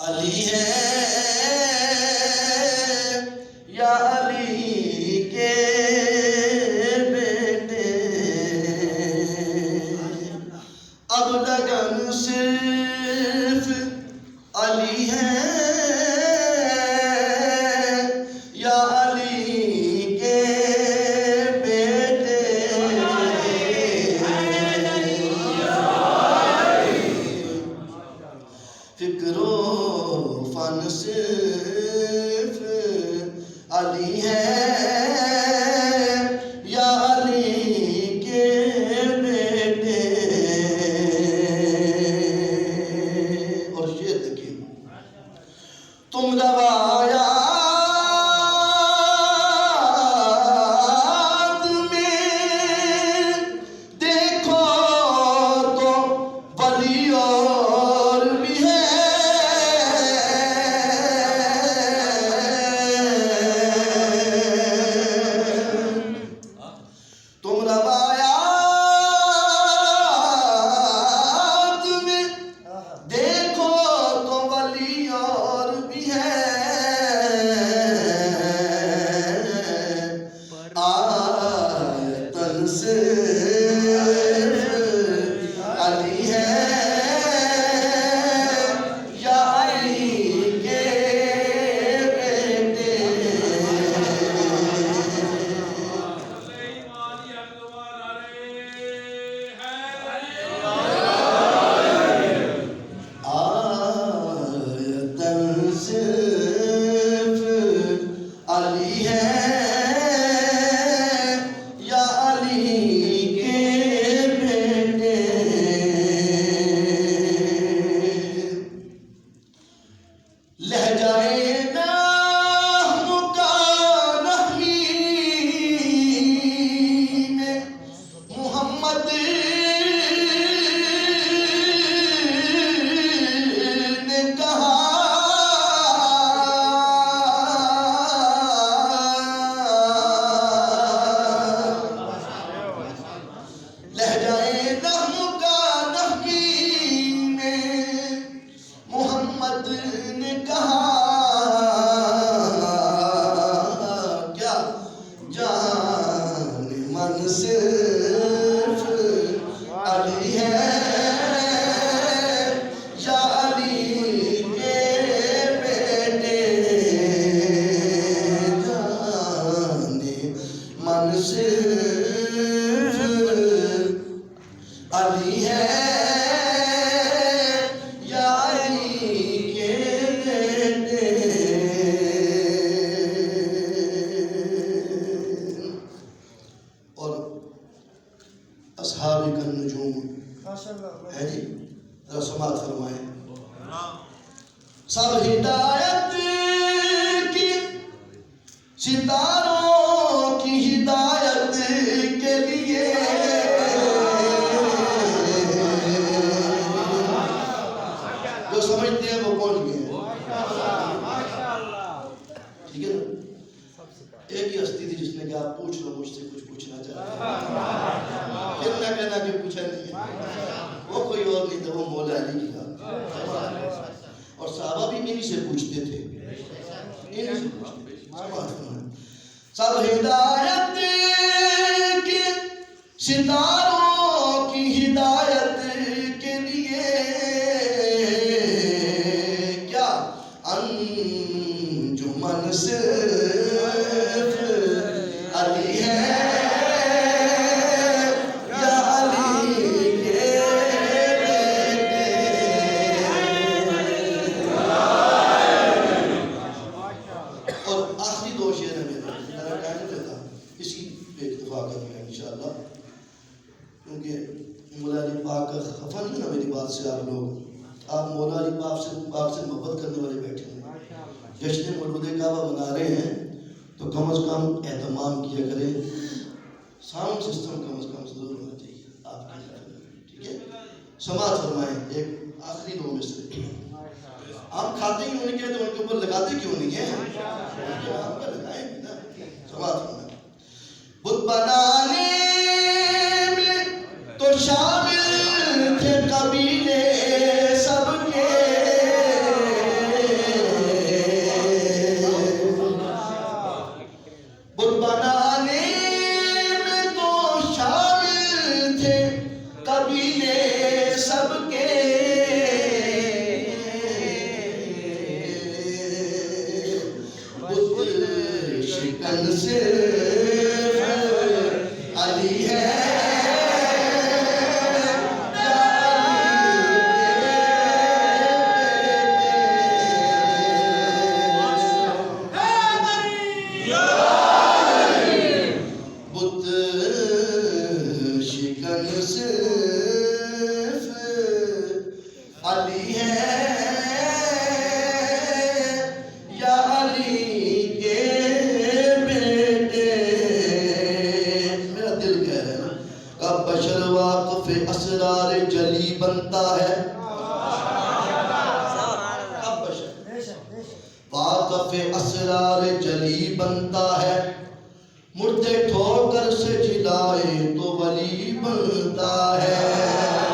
علی ہے یا علی کے بیٹے، اب لگن صرف علی ہے یا علی کے بیٹے، فکر و فن صرف علی ہے یا علی کے بیٹے۔ اور یہ دیکھیں تم روایات میں دیکھو تو ولی اور بھی ہے، تم روایات میں دیکھو تو ولی اور بھی ہے، آیتن صرف علی ہے یا علی کے بیٹے۔ آیتن صرف علی ہے یا علی کے بیٹے، لہجائے نحن کا نحوی میں محمد نے کہا، لہجائے نحن کا نحوی میں محمد نے کہا، کیا جان من صرف علی ہے یا علی کے بیٹے، جان من صرف علی ہے یا علی کے بیٹے۔ اور اصحاب النجوم ہے جی، ذرا سماعت فرمائیں۔ سب ہدایت کی ستاروں کی ہدایت کے لیے، جو سمجھتے ہیں وہ پہنچ گئے ہیں، ٹھیک ہے نا؟ ایک ہی ہستی تھی جس نے کہا پوچھ لو مجھ سے کچھ پوچھنا چاہتے ہیں، پھر نہ کہنا کہ پوچھا نہیں ہے، وہ کوئی اور نہیں تھا، وہ مولا علی کی بات۔ اور صحابہ بھی انہی سے پوچھتے تھے، انہی سے پوچھتے تھے۔ سب ہدایت کی ستاروں کی ہدایت کے لیے، کیا انجمن صرف علی ہے یا علی کے بیٹے۔ اور آخری دو شعر ہیں میرے، میرا ٹائم نہیں رہتا، اسی پہ اکتفا کریں گے انشاءاللہ، کیونکہ مولا علی پاک کا خفا نہیں نا میری بات سے آپ لوگ، آپ مولا علی پاک سے محبت کرنے والے بیٹھے ہیں، جشن مولود کعبہ منا رہے ہیں تو کم از کم اہتمام کیا کریں، ساؤنڈ سسٹم کم از کم ضرور ہونا چاہیے آپ کی طرف، ٹھیک ہے؟ سماعت فرمائیں۔ ایک آخری دو میں سے ہم کھاتے ہی نہیں کہتے، ان کے اوپر لگاتے کیوں نہیں ہیں؟ آپ کا لگائیں بھی نا۔ سماعت فرمائیں۔ بت بنانے میں تو شامل تھے قبیلے سب کے، شکن صرف علی ہے علی ہے یا علی کے بیٹے. میرا دل کہہ رہا ہے نا کب بشر واقف اسرار جلی بنتا ہے. کب بشر واقف اسرار جلی بنتا ہے. مردے ٹھوکر سے جلائے تو ولی بنتا ہے.